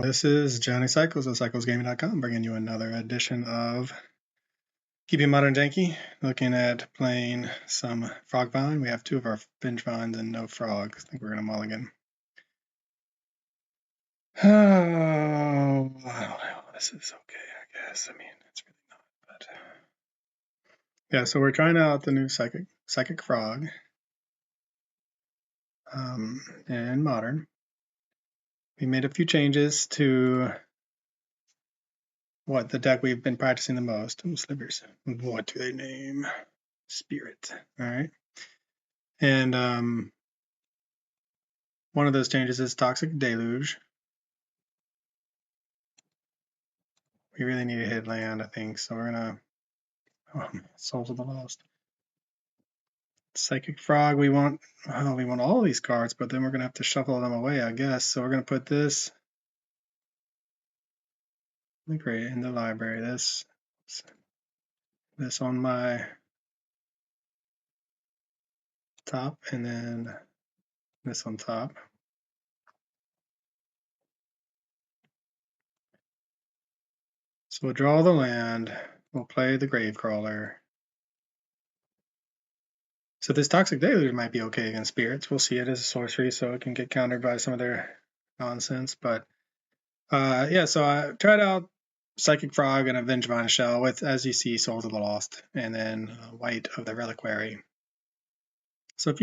This is Johnny Cycles of cyclesgaming.com, bringing you another edition of Keeping Modern Janky, looking at playing some Frogvine. We have two of our Vengevines and no frogs. I think we're going to mulligan. Oh, I don't know. This is okay, I guess. I mean, it's really not, but yeah, so we're trying out the new Psychic Frog in Modern. We made a few changes to the deck we've been practicing the most. Slivers. What do they name? Spirit. All right. And one of those changes is Toxic Deluge. We really need to hit land, I think. So we're gonna Souls of the Lost. Psychic Frog. We want all these cards, but then we're gonna have to shuffle them away, I guess. So we're gonna put this Reliquary in the library. This on my top, and then this on top. So we'll draw the land. We'll play the Gravecrawler. So this Toxic Deluge might be okay against spirits. We'll see it as a sorcery, so it can get countered by some of their nonsense. But yeah, so I tried out Psychic Frog and a Vengevine shell with, as you see, Souls of the Lost, and then Wight of the Reliquary. So a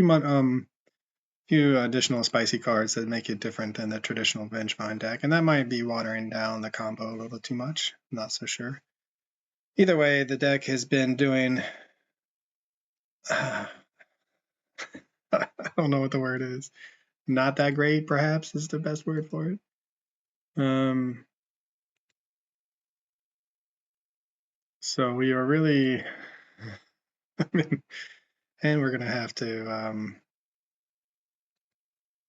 few additional spicy cards that make it different than the traditional Vengevine deck, and that might be watering down the combo a little too much. I'm not so sure. Either way, the deck has been doing. I don't know what the word is. Not that great, perhaps, is the best word for it. So we are really, and we're gonna have to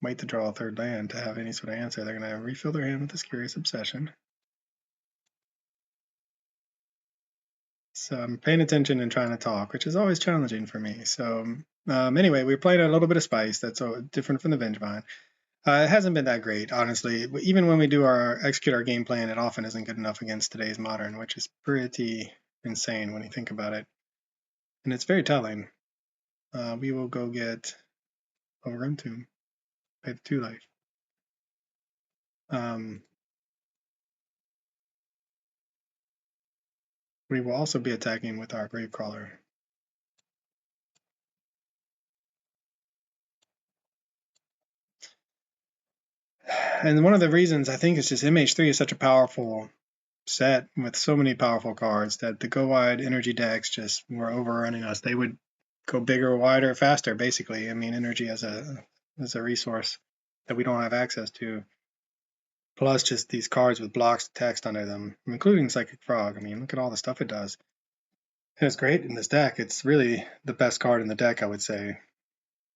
wait to draw a third land to have any sort of answer. They're gonna refill their hand with this Curious Obsession. So I'm paying attention and trying to talk, which is always challenging for me. So anyway, we're playing a little bit of spice. That's different from the Vengevine. It hasn't been that great, honestly. Even when we do execute our game plan, it often isn't good enough against today's Modern, which is pretty insane when you think about it. And it's very telling. We will go get Overrun Tomb. Pay the 2 life. We will also be attacking with our Gravecrawler. And one of the reasons I think is just MH3 is such a powerful set with so many powerful cards that the go wide energy decks just were overrunning us. They would go bigger, wider, faster, basically. I mean, energy as a resource that we don't have access to. Plus just these cards with blocks text under them, including Psychic Frog. I mean, look at all the stuff it does. And it's great in this deck. It's really the best card in the deck, I would say.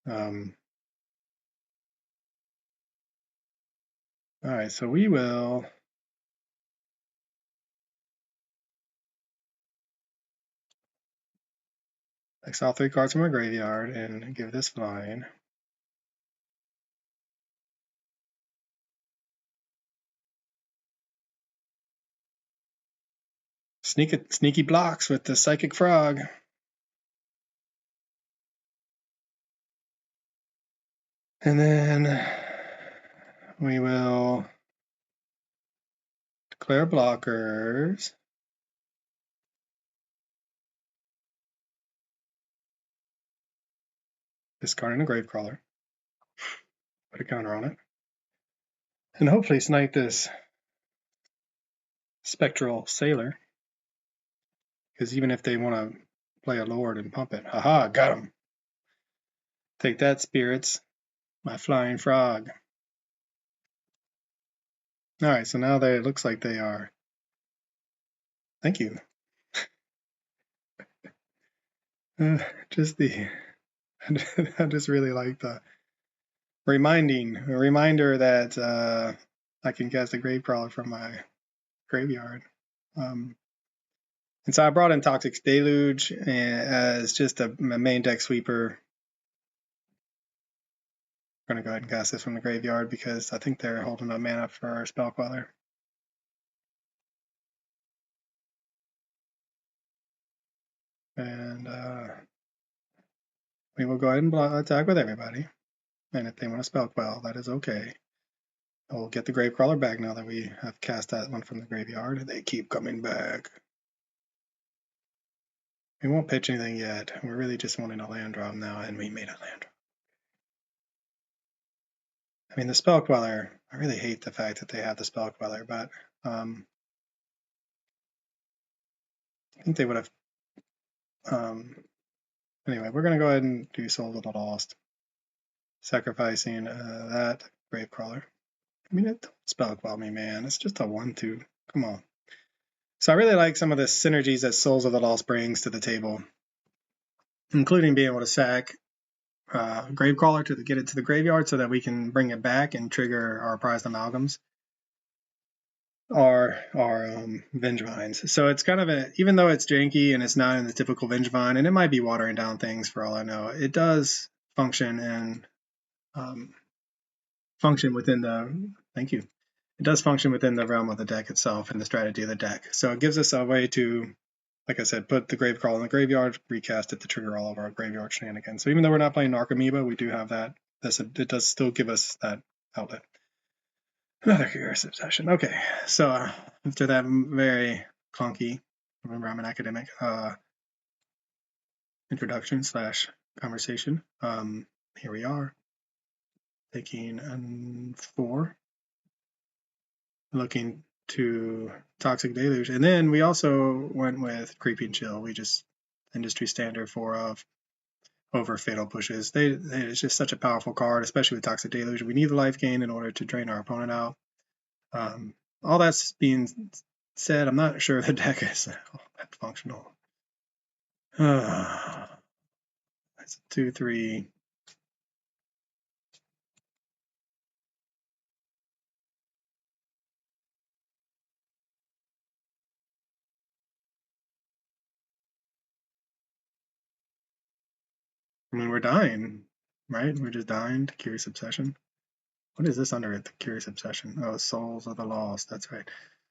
All right, so we will exile 3 cards from our graveyard and give this flying. Sneaky blocks with the Psychic Frog. And then we will declare blockers. Discarding a Gravecrawler. Put a counter on it. And hopefully snipe this Spectral Sailor. Because even if they want to play a Lord and pump it. Haha, got him. Take that, spirits. My flying frog. Alright, so now it looks like they are. Thank you. I just really like the reminder that I can cast a Gravecrawler from my graveyard. And so I brought in Toxic Deluge as just a main deck sweeper. I'm going to go ahead and cast this from the graveyard because I think they're holding up mana for our Spell Queller. And we will go ahead and attack with everybody. And if they want to spell quell, that is okay. We'll get the Gravecrawler back now that we have cast that one from the graveyard. They keep coming back. We won't pitch anything yet. We're really just wanting a land drop now, and we made a land drop. I mean, the Spell Queller, I really hate the fact that they have the Spell Queller, but I think they would have. Anyway, we're going to go ahead and do Souls of the Lost, sacrificing that Gravecrawler. I mean, it don't Spell Quell me, man. It's just a 1/2. Come on. So I really like some of the synergies that Souls of the Lost brings to the table, including being able to sack Gravecrawler to get it to the graveyard so that we can bring it back and trigger our prized amalgams, our Vengevines. So it's kind of even though it's janky and it's not in the typical Vengevine, and it might be watering down things for all I know, it does function and function within the, thank you. It does function within the realm of the deck itself and the strategy of the deck. So it gives us a way to, like I said, put the Gravecrawler in the graveyard, recast it to trigger all of our graveyard shenanigans. So even though we're not playing Narcomoeba, we do have that. It does still give us that outlet. Another Curious Obsession. Okay, so after that very clunky, remember I'm an academic, introduction / conversation, here we are, taking 4, looking to Toxic Deluge, and then we also went with Creeping Chill. We just industry standard 4 of over Fatal Pushes. It's just such a powerful card, especially with Toxic Deluge. We need the life gain in order to drain our opponent out. All that's being said, I'm not sure the deck is all that functional. That's a 2/3. I mean, we're dying, right? We're just dying to Curious Obsession. What is this under it? The Curious Obsession. Oh, Souls of the Lost. That's right.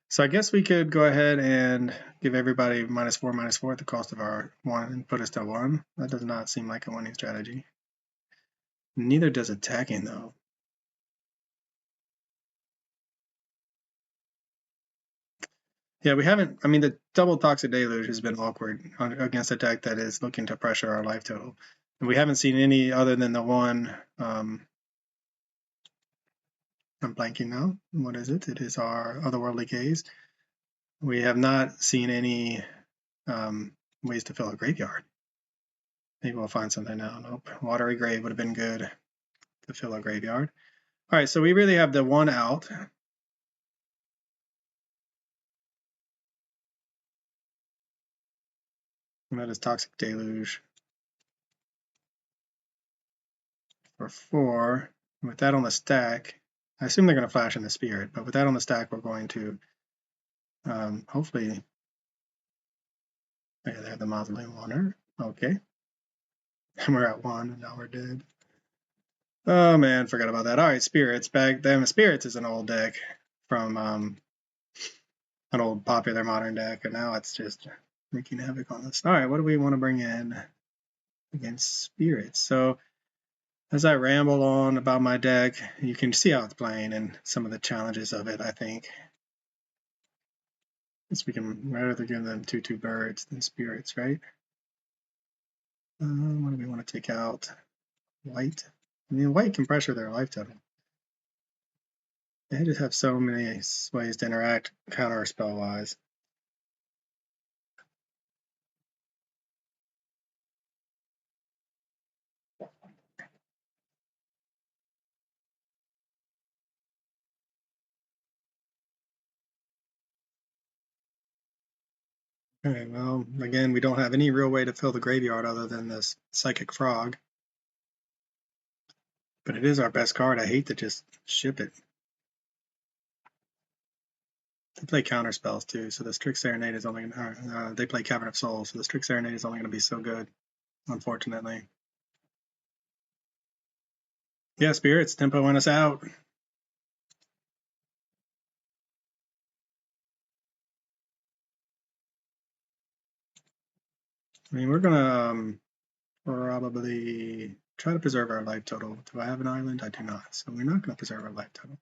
So I guess we could go ahead and give everybody -4/-4 at the cost of our 1 and put us to 1. That does not seem like a winning strategy. Neither does attacking, though. Yeah, we haven't. I mean, the double Toxic Deluge has been awkward against a deck that is looking to pressure our life total. And we haven't seen any other than the one. I'm blanking now. What is it? It is our Otherworldly Gaze. We have not seen any ways to fill a graveyard. Maybe we'll find something now. Nope. Watery Grave would have been good to fill a graveyard. All right, so we really have the one out. And that is Toxic Deluge for 4. With that on the stack, I assume they're going to flash in the Spirit, but with that on the stack, we're going to hopefully. Yeah, they have the Mausoleum Wanderer. Okay. And we're at 1, and now we're dead. Oh man, forgot about that. All right, Spirits back. Then Spirits is an old deck from an old popular modern deck, and now it's just wreaking havoc on us. All right, what do we want to bring in against Spirits? So as I ramble on about my deck, you can see how it's playing and some of the challenges of it, I think. Guess we can rather give them 2/2 birds than Spirits, right? What do we want to take out? White. I mean, White can pressure their life total. They just have so many ways to interact counter spell wise. Okay, well, again, we don't have any real way to fill the graveyard other than this Psychic Frog. But it is our best card. I hate to just ship it. They play counter spells too, so the Strict Serenade is only they play Cavern of Souls, so the Strict Serenade is only going to be so good, unfortunately. Yeah, Spirits, tempoing us out. I mean, we're gonna probably try to preserve our life total. Do I have an island? I do not. So we're not going to preserve our life total.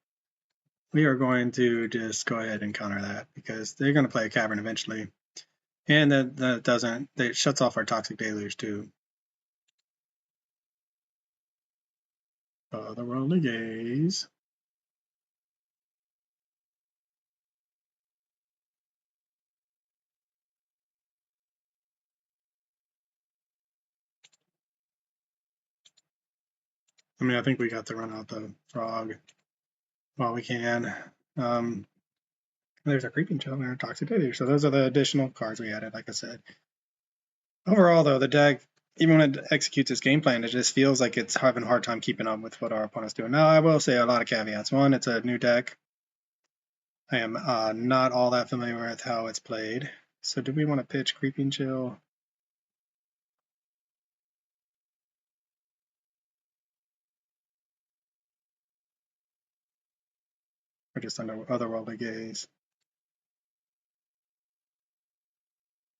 We are going to just go ahead and counter that because they're going to play a cavern eventually. And that doesn't, it shuts off our toxic deluge too. Otherworldly gaze. I mean, I think we got to run out the frog while we can. There's a creeping chill and a toxic deluge. So those are the additional cards we added, like I said. Overall, though, the deck, even when it executes its game plan, it just feels like it's having a hard time keeping up with what our opponent's doing. Now, I will say a lot of caveats. One, it's a new deck. I am not all that familiar with how it's played. So do we want to pitch Creeping Chill? Or just under Otherworldly Gaze?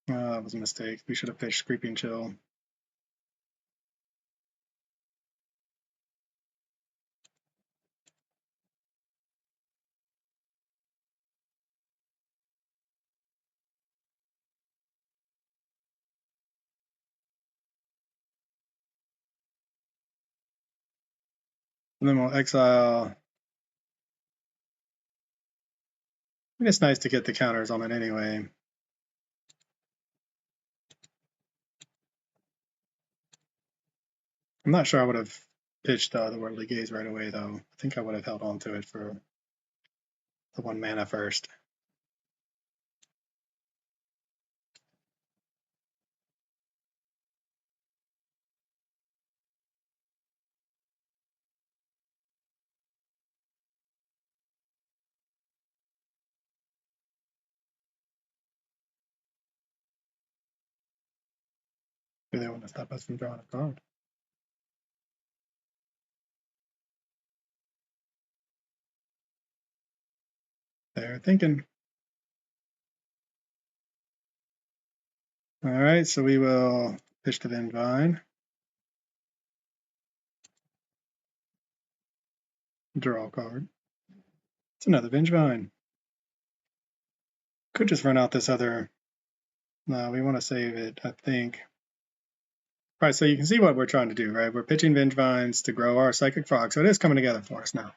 That was a mistake. We should have pitched Creeping Chill. And then we'll exile. And it's nice to get the counters on it anyway. I'm not sure I would have pitched the Otherworldly Gaze right away, though. I think I would have held on to it for the 1 mana first. Do they want to stop us from drawing a card? They're thinking. All right, so we will pitch the Vengevine. Draw a card. It's another Vengevine. Could just run out this other. No, we want to save it, I think. All right, so you can see what we're trying to do, right? We're pitching Vengevines to grow our Psychic Frog, so it is coming together for us now.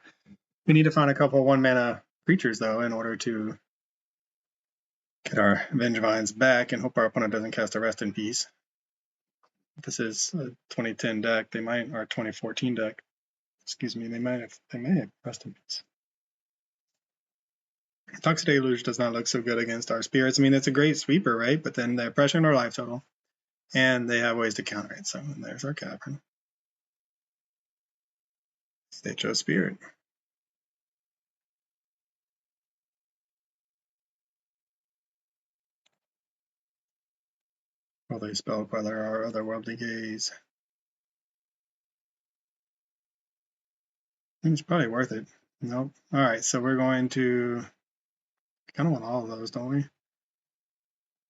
We need to find a couple 1 mana creatures, though, in order to get our Vengevines back and hope our opponent doesn't cast a Rest in Peace. If this is a 2010 deck, they might, or a 2014 deck, excuse me, they may have Rest in Peace. Toxic Deluge does not look so good against our spirits. I mean, it's a great sweeper, right? But then they're pressuring our life total, and they have ways to counter it. So there's our cavern. They chose spirit. Well, they spelled whether our Otherworldly Gaze. It's probably worth it. Nope. All right, so we're going to kind of want all of those, don't we?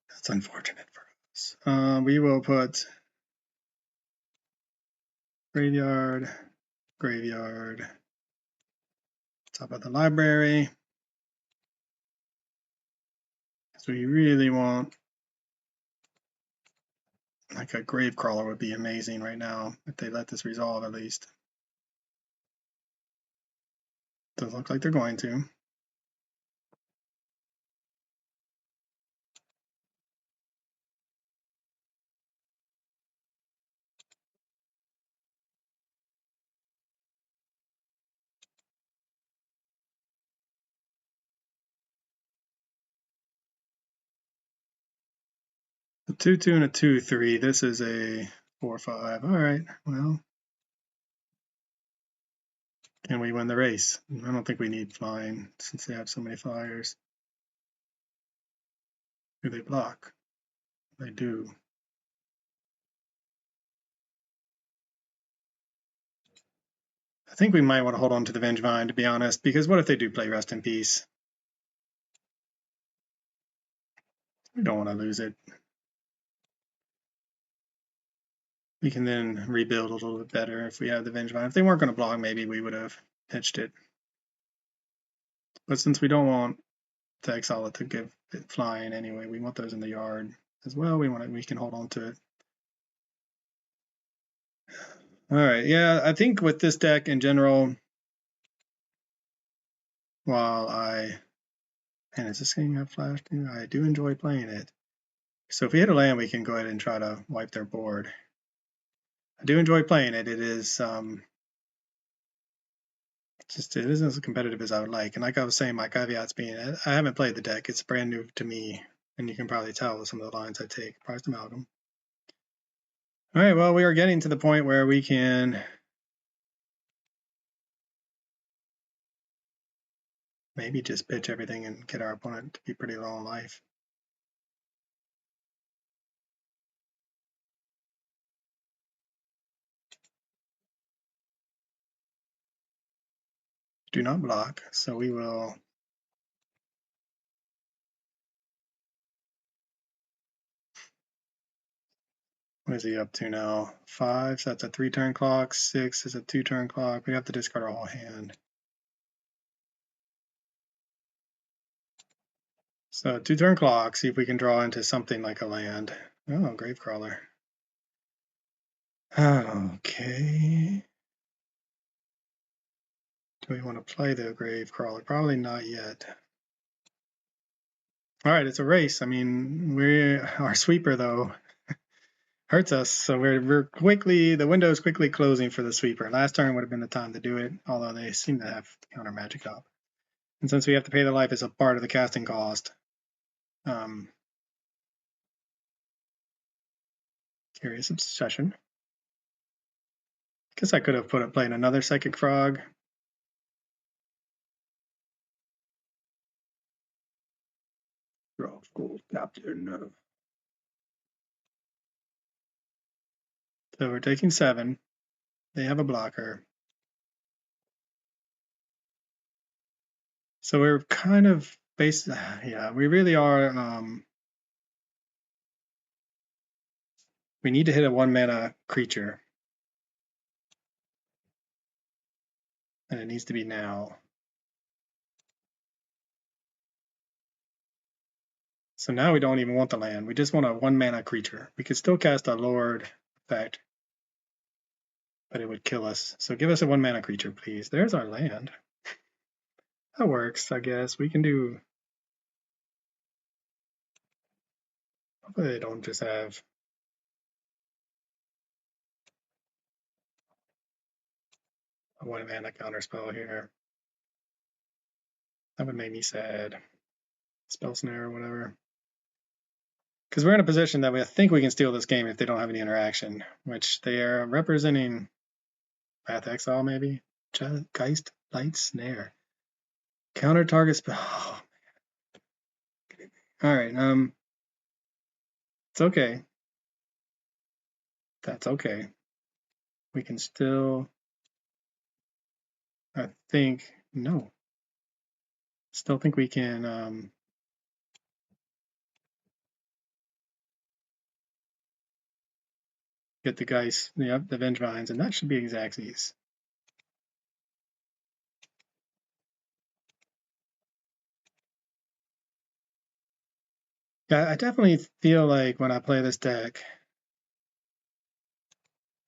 That's unfortunate for us. We will put graveyard, graveyard, top of the library. So we really want, like, a grave crawler would be amazing right now if they let this resolve at least. Doesn't look like they're going to. A 2/2 and a 2/3. This is a 4/5. All right. Well, can we win the race? I don't think we need flying since they have so many flyers. Do they block? They do. I think we might want to hold on to the Vengevine, to be honest, because what if they do play Rest in Peace? We don't want to lose it. we can then rebuild a little bit better if we have the Vengevine. If they weren't going to block, maybe we would have pitched it. But since we don't want to exile it to give it flying anyway, we want those in the yard as well. We can hold on to it. All right, yeah, I think with this deck in general, while and is this game have flash too? I do enjoy playing it. So if we hit a land, we can go ahead and try to wipe their board. I do enjoy playing it. It is it isn't as competitive as I would like. And like I was saying, my caveats being I haven't played the deck. It's brand new to me, and you can probably tell with some of the lines I take. Priced Amalgam. All right, well, we are getting to the point where we can maybe just pitch everything and get our opponent to be pretty low in life. Do not block, so we will. What is he up to now? 5, so that's a 3-turn clock. 6 is a 2-turn clock. We have to discard our whole hand. So 2-turn clock, see if we can draw into something like a land. Oh, Gravecrawler. Okay. Do we want to play the Gravecrawler? Probably not yet. All right, it's a race. I mean, our sweeper though hurts us, so we're quickly, the window is quickly closing for the sweeper. Last turn would have been the time to do it, although they seem to have counter magic up. And since we have to pay the life as a part of the casting cost, Curious Obsession. Guess I could have played another Psychic Frog. Draw School Captain. So we're taking 7. They have a blocker. So we're kind of yeah, we really are. We need to hit a 1-mana creature. And it needs to be now. So now we don't even want the land. We just want a 1-mana creature. We could still cast a Lord effect, but it would kill us. So give us a 1-mana creature, please. There's our land. That works, I guess. We can do. Hopefully they don't just have. A 1-mana counterspell here. That would make me sad. Spell Snare or whatever. Because we're in a position that I think we can steal this game if they don't have any interaction, which they are representing Path Exile, maybe? Geist, Light Snare. Counter target spell. Oh, all right, it's okay. That's okay. We can still, I think, no. Still think we can, get the Geist, yep, the Vengevines, and that should be Xaxes. Yeah, I definitely feel like when I play this deck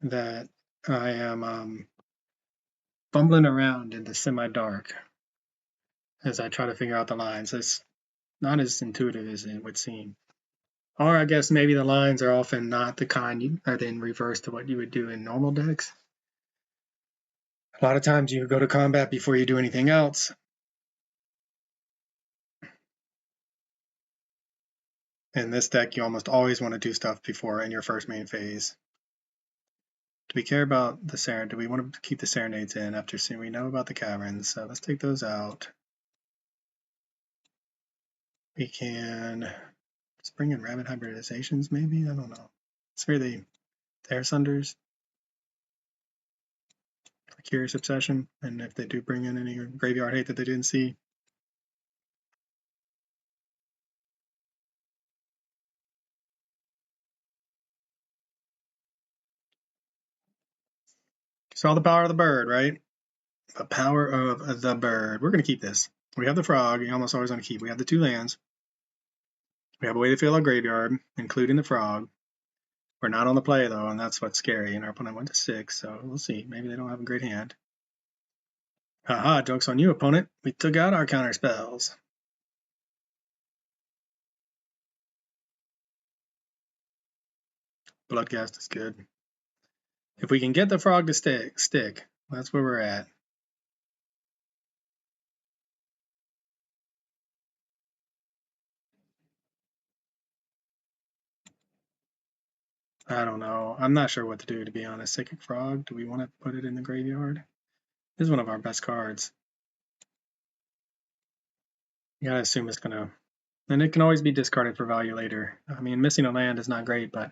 that I am fumbling around in the semi-dark as I try to figure out the lines. It's not as intuitive as it would seem. Or I guess maybe the lines are often not the kind you are in reverse to what you would do in normal decks. A lot of times you go to combat before you do anything else. In this deck, you almost always want to do stuff before in your first main phase. Do we care about the Serenade? Do we want to keep the Serenades in after seeing we know about the Caverns? So let's take those out. We can just bring in Rabbit Hybridizations, maybe? I don't know. It's really Air Sunders. Curious Obsession, and if they do bring in any Graveyard Hate that they didn't see. Saw the power of the bird, right? The power of the bird. We're going to keep this. We have the frog. You almost always want to keep. We have the 2 lands. We have a way to fill our graveyard, including the frog. We're not on the play, though, and that's what's scary. And our opponent went to 6, so we'll see. Maybe they don't have a great hand. Haha, joke's on you, opponent. We took out our counter spells. Bloodcast is good. If we can get the frog to stick, that's where we're at. I don't know. I'm not sure what to do, to be honest. Psychic Frog, do we want to put it in the graveyard? This is one of our best cards. You gotta assume it's gonna... And it can always be discarded for value later. I mean, missing a land is not great, but...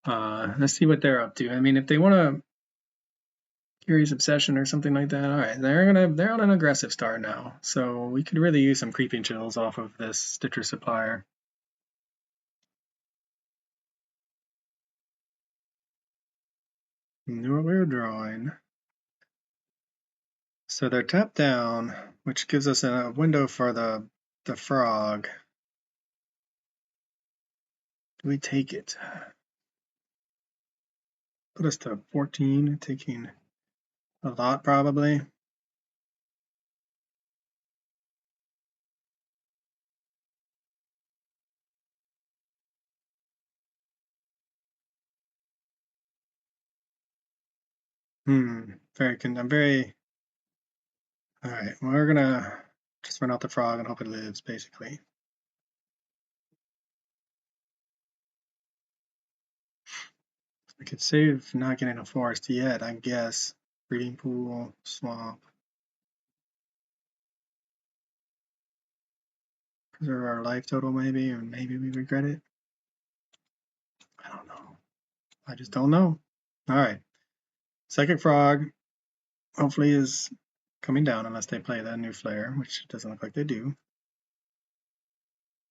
let's see what they're up to. I mean, if they want to... Curious Obsession or something like that. All right, they're on an aggressive start now, so we could really use some Creeping Chills off of this Stitcher Supplier. Knew what we were drawing. So they're tapped down, which gives us a window for the frog. Do we take it? Put us to 14, taking a lot probably. I'm very... Alright, we're gonna just run out the frog and hope it lives, basically. We could save not getting a forest yet, I guess. Breeding pool, swamp. Preserve our life total maybe, or maybe we regret it. I don't know. I just don't know. Alright. Psychic Frog hopefully is coming down unless they play that new flare, which doesn't look like they do.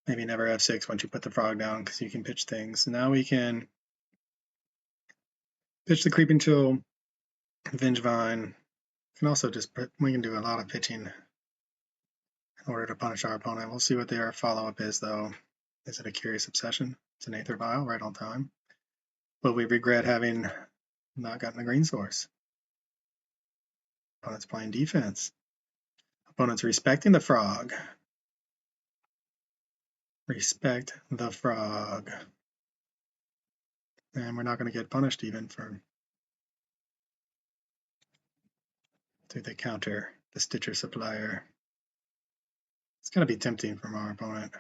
Maybe never F6 once you put the frog down because you can pitch things. Now we can pitch the Creeping Chill, Vengevine. We can also we can do a lot of pitching in order to punish our opponent. We'll see what their follow-up is, though. Is it a Curious Obsession? It's an Aether Vial right on time. Will we regret having not gotten a green source? Opponent's playing defense. Opponent's respecting the frog. Respect the frog. And we're not going to get punished even for... Do they counter the Stitcher Supplier? It's going to be tempting from our opponent.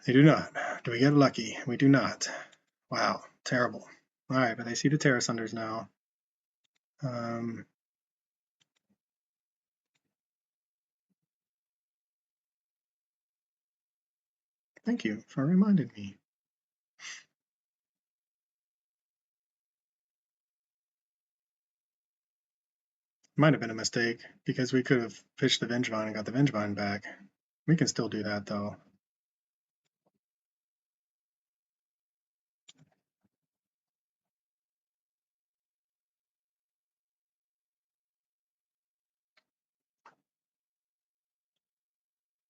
They do not. Do we get lucky? We do not. Wow, terrible. All right, but they see the Terra Sunders now. Thank you for reminding me. Might have been a mistake because we could have pitched the Vengevine and got the Vengevine back. We can still do that though.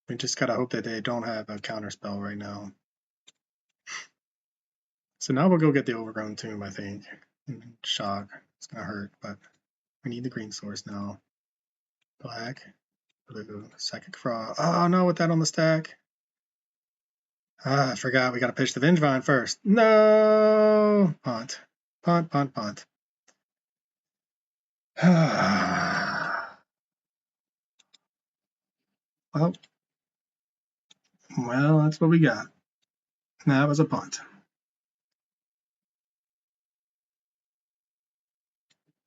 We just gotta hope that they don't have a counter spell right now. So now we'll go get the Overgrown Tomb, I think. Shock. It's gonna hurt, but we need the green source now. Black, blue, Psychic Frog. Oh no, with that on the stack. I forgot we gotta pitch the Vengevine first. No! Punt. Punt, punt, punt. Well, that's what we got. That was a punt.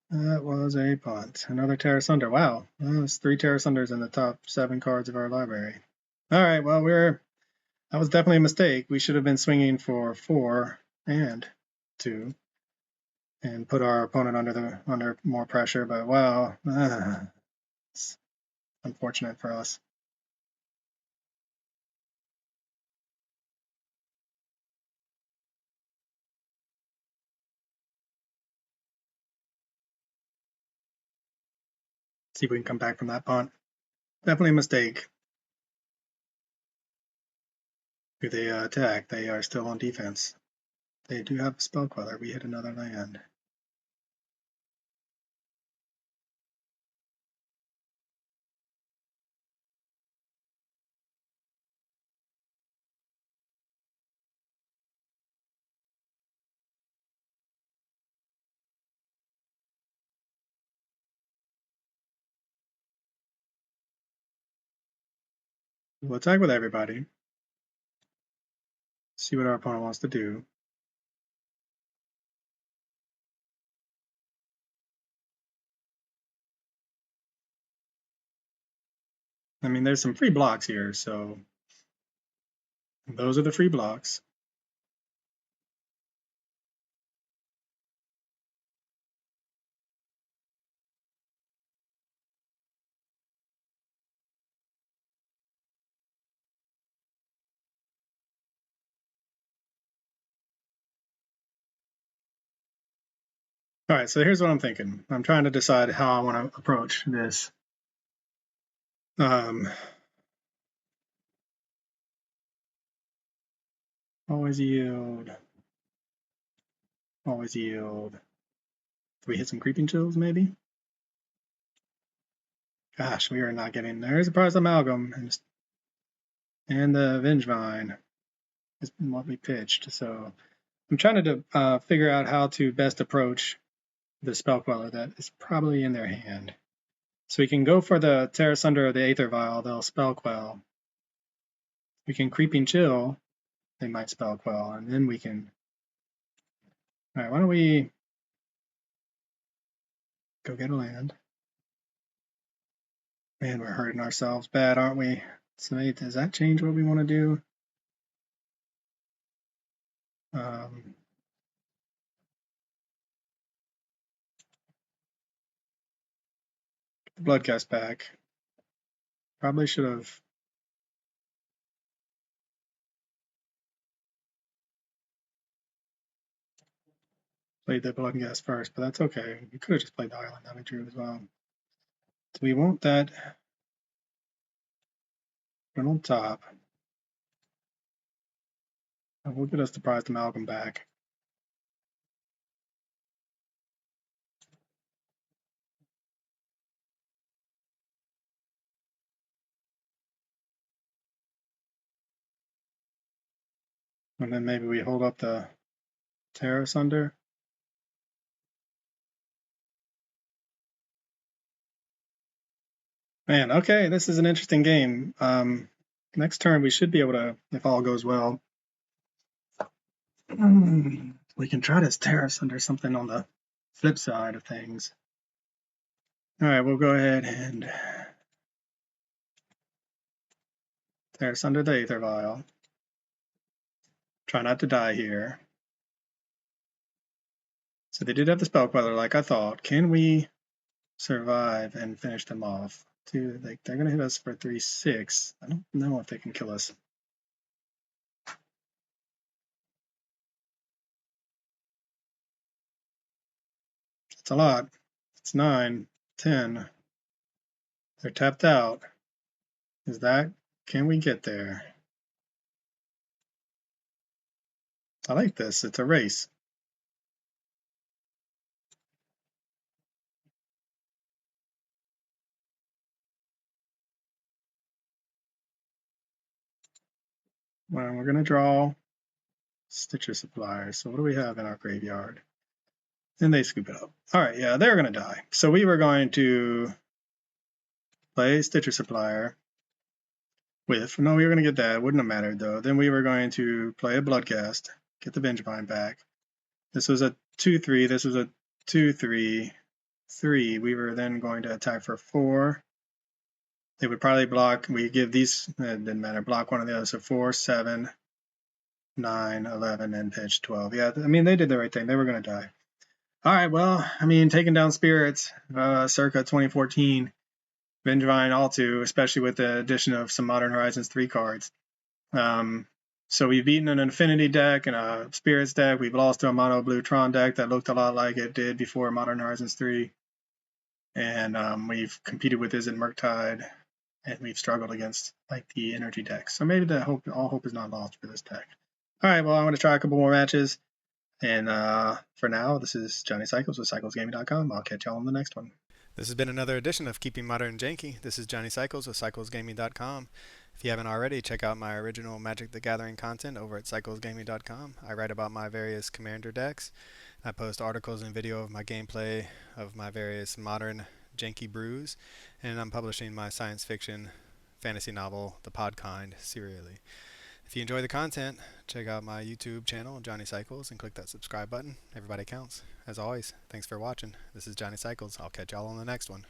That was a punt. Another Terra Sunder. Wow, that's 3 Terra Sunders in the top 7 cards of our library. All right, well, that was definitely a mistake. We should have been swinging for 4 and 2 and put our opponent under more pressure. But wow, it's unfortunate for us. See if we can come back from that punt. Definitely a mistake. Do they attack? They are still on defense. They do have a spell queller. We hit another land. We'll attack with everybody. See what our opponent wants to do. I mean, there's some free blocks here, so those are the free blocks. All right, so here's what I'm thinking. I'm trying to decide how I want to approach this. Always yield. Always yield. Do we hit some creeping chills, maybe? Gosh, we are not getting there. There's a prize amalgam and the Vengevine is what we pitched. So I'm trying to figure out how to best approach the spell queller that is probably in their hand. So we can go for the Tear Asunder or the Aether Vial, they'll spell quell. We can Creeping Chill, they might spell quell, and then we can. All right, why don't we go get a land? Man, we're hurting ourselves bad, aren't we? So does that change what we want to do? Get the Bloodcast back. Probably should have played the Bloodcast first, but that's okay. We could have just played the Island that we drew as well. So we want that one on top. We'll get us the prized amalgam back. And then maybe we hold up the Tear Asunder. Man, okay, this is an interesting game. Next turn we should be able to, if all goes well, we can try to Tear Asunder something on the flip side of things. All right, we'll go ahead and Tear Asunder the Aether Vial. Try not to die here. So they did have the Spell Queller like I thought. Can we survive and finish them off? They're going to hit us for 3/6. I don't know if they can kill us. It's a lot. It's 9, 10. They're tapped out. Can we get there? I like this. It's a race. Well, we're going to draw Stitcher Supplier. So what do we have in our graveyard? And they scoop it up. All right, yeah, they're going to die. So we were going to play Stitcher Supplier with, no, we were going to get that. Wouldn't have mattered, though. Then we were going to play a Bloodcast, get the Vengevine back. This was a 2/3. This was a 2/3. 3. We were then going to attack for 4. They would probably block. We give these, it didn't matter, block one of the others. So 4, 7, 9, 11, and pitch 12. Yeah, I mean, they did the right thing. They were going to die. All right, well, I mean, taking down spirits circa 2014, Vengevine all too, especially with the addition of some Modern Horizons 3 cards. So we've beaten an Infinity deck and a Spirits deck. We've lost to a Mono Blue Tron deck that looked a lot like it did before Modern Horizons 3. and we've competed with Izzet Murktide, and we've struggled against like the energy decks. So maybe all hope is not lost for this deck. All right, well, I'm going to try a couple more matches. And for now, this is Johnny Cycles with CyclesGaming.com. I'll catch y'all on the next one. This has been another edition of Keeping Modern Janky. This is Johnny Cycles with CyclesGaming.com. If you haven't already, check out my original Magic the Gathering content over at CyclesGaming.com. I write about my various commander decks. I post articles and video of my gameplay of my various modern janky brews, and I'm publishing my science fiction fantasy novel, The Podkind, serially. If you enjoy the content, check out my YouTube channel, Johnny Cycles, and click that subscribe button. Everybody counts. As always, thanks for watching. This is Johnny Cycles. I'll catch y'all on the next one.